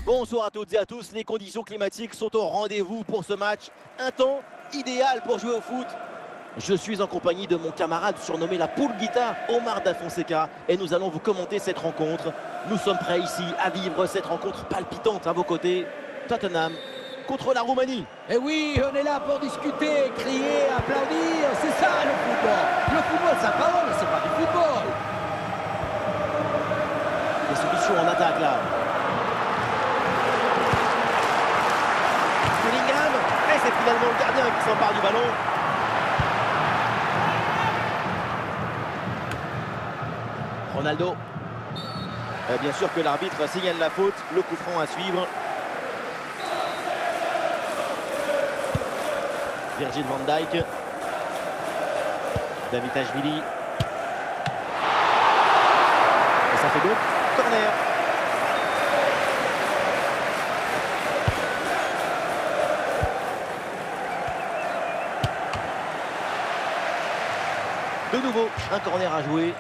Bonsoir à toutes et à tous, les conditions climatiques sont au rendez-vous pour ce match. Un temps idéal pour jouer au foot. Je suis en compagnie de mon camarade surnommé la Pulguita, Omar Da Fonseca, et nous allons vous commenter cette rencontre. Nous sommes prêts ici à vivre cette rencontre palpitante à vos côtés. Tottenham contre la Roumanie. Et oui, on est là pour discuter, crier, applaudir, c'est ça le football. Le football, ça parle, c'est pas du football. Les solutions en attaque là. Bellingham, et c'est finalement le gardien qui s'empare du ballon. Ronaldo. Bien sûr que l'arbitre signale la faute, le coup franc à suivre. Virgil van Dijk. Davitashvili. Et ça fait donc corner. De nouveau, un corner à jouer.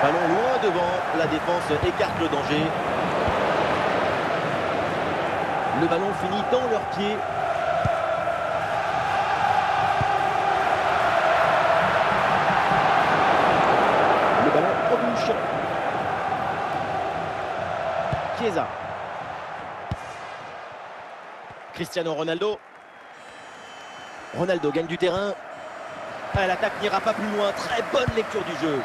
Ballon loin devant, la défense écarte le danger. Le ballon finit dans leurs pieds. Le ballon en touche. Chiesa. Cristiano Ronaldo. Ronaldo gagne du terrain. L'attaque n'ira pas plus loin. Très bonne lecture du jeu.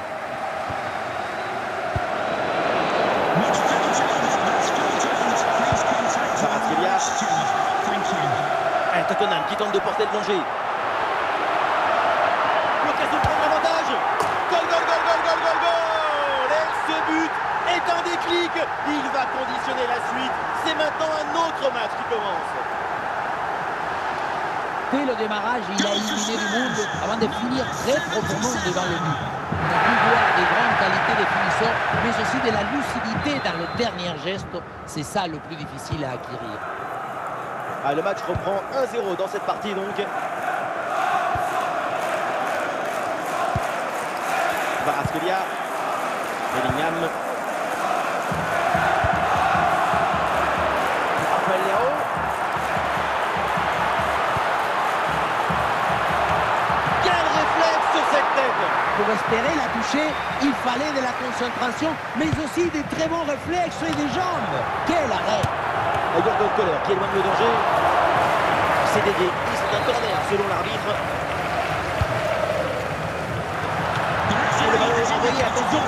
Tottenham qui tente de porter le danger. L'occasion de prendre l'avantage. Goal, goal, goal, goal, goal, goal, goal. Et ce but est un déclic. Il va conditionner la suite. C'est maintenant un autre match qui commence. Dès le démarrage, il a éliminé du monde avant de finir très profondément devant le but. On a pu voir des grandes qualités des finisseurs, mais aussi de la lucidité dans le dernier geste. C'est ça le plus difficile à acquérir. Ah, le match reprend 1-0 dans cette partie donc. Kvaratskhelia. Bellingham. Rafael Leao. Quel réflexe sur cette tête! Pour espérer la toucher, il fallait de la concentration, mais aussi des très bons réflexes et des jambes. Quel arrêt! Jürgen Kohler qui éloigne le danger. C'est dédié. Et c'est un corner selon l'arbitre. Le ballon est envoyé, attention.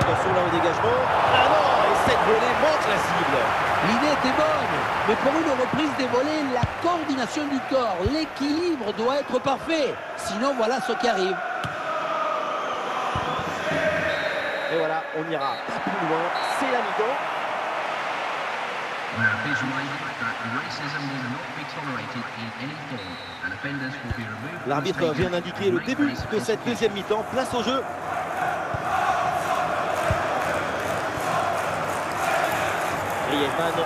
Attention là au dégagement. Ah non, et cette volée manque la cible. L'idée était bonne, mais pour une reprise des volets, la coordination du corps, l'équilibre doit être parfait. Sinon, voilà ce qui arrive. Et voilà, on n'ira pas plus loin. C'est la mi-temps. L'arbitre vient d'indiquer le début de cette deuxième mi-temps. Place au jeu. Griezmann.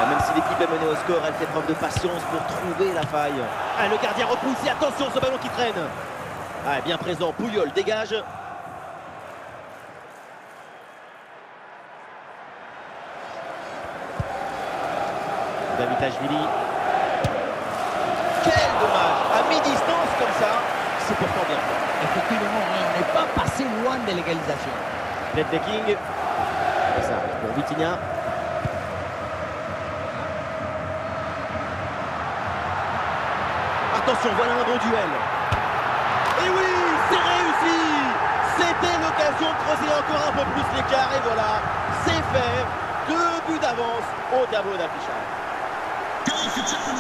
Même si l'équipe est menée au score, elle fait preuve de patience pour trouver la faille. Le gardien repousse et attention ce ballon qui traîne. Bien présent, Puyol dégage. Davitashvili. Quel dommage! À mi-distance comme ça, c'est pourtant bien fait. Effectivement, on n'est pas passé loin de l'égalisation. Netmaking. Et ça arrive pour Vitinha. Attention, voilà un bon duel. Et oui, c'est réussi! C'était l'occasion de creuser encore un peu plus l'écart. Et voilà, c'est fait. 2 buts d'avance au tableau d'affichage.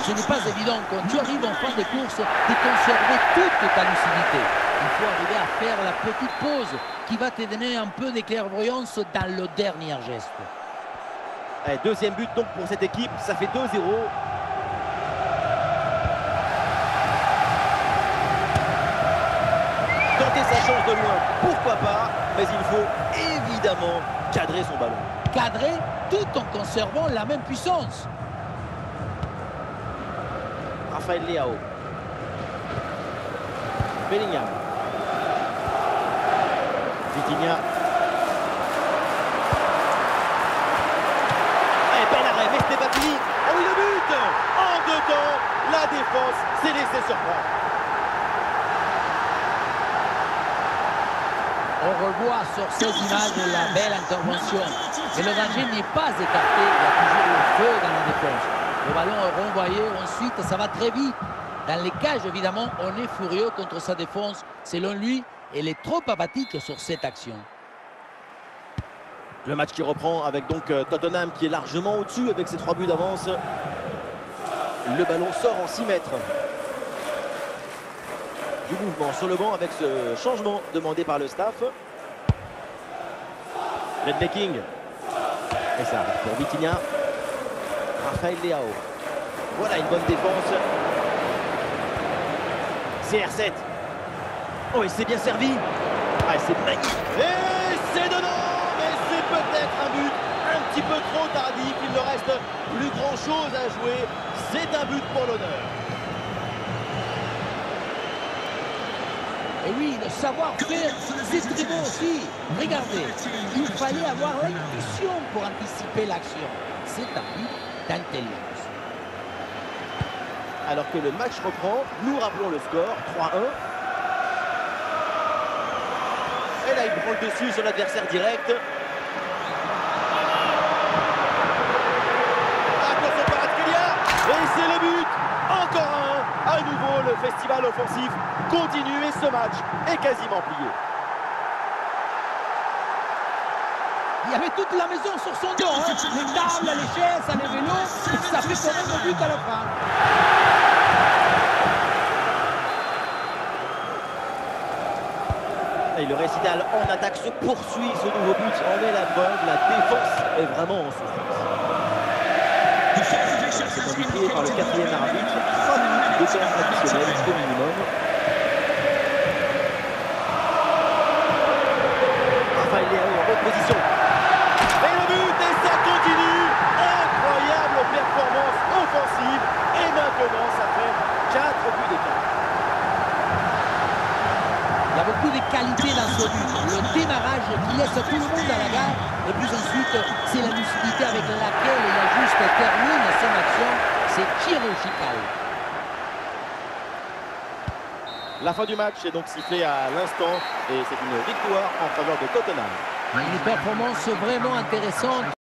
Ce n'est pas évident quand tu arrives en fin de course de conserver toute ta lucidité. Il faut arriver à faire la petite pause qui va te donner un peu de clairvoyance dans le dernier geste. Deuxième but donc pour cette équipe, ça fait 2-0. Tenter sa chance de loin, pourquoi pas, mais il faut évidemment cadrer son ballon. Cadrer tout en conservant la même puissance. Rafael Leao. Bellingham. Vitinha. Et bel arrêt, mais c'était pas fini. Oh oui, le but! En deux temps, la défense s'est laissée surprendre. On revoit sur ces images la belle intervention. Et le danger n'est pas écarté. Il y a toujours le feu dans la défense. Le ballon est renvoyé. Ensuite, ça va très vite. Dans les cages, évidemment, on est furieux contre sa défense. Selon lui, elle est trop apathique sur cette action. Le match qui reprend avec donc Tottenham qui est largement au-dessus avec ses 3 buts d'avance. Le ballon sort en 6 mètres. Du mouvement sur le banc avec ce changement demandé par le staff. Red Becking. Et ça arrive pour Vitinha. Rafael Leao. Voilà une bonne défense. CR7. Oh, et c'est bien servi. Ah, c'est magnifique. Et c'est dedans. Mais c'est peut-être un but un petit peu trop tardif. Il ne reste plus grand-chose à jouer. C'est un but pour l'honneur. Et oui, le savoir-faire, c'est très bon aussi. Regardez, il fallait avoir l'intuition pour anticiper l'action. C'est un but d'intelligence. Alors que le match reprend, nous rappelons le score, 3-1. Et là, il prend le dessus sur l'adversaire direct. Attention par Atkelia. Et c'est le but. Encore un. À nouveau, le festival offensif continue et ce match est quasiment plié. Il y avait toute la maison sur son dos, hein. Les tables, les chaises, les vélos, ça fait quand même le but à la fin. Et le récital en attaque se poursuit, ce nouveau but en est la bonne, la défense est vraiment en souffrance. C'est indiqué par le 4e arbitre, 5 minutes de temps additionnel au minimum. Rafael Leao en reposition. Et le but, et ça continue. Incroyable performance offensive. Et maintenant, ça fait 4 buts d'écart. Il y a beaucoup de qualité dans ce but. Le démarrage qui laisse tout le monde à la gare. Et puis ensuite, c'est la lucidité avec laquelle il a juste termine son action. C'est chirurgical. La fin du match est donc sifflée à l'instant. Et c'est une victoire en faveur de Tottenham. Une performance vraiment intéressante.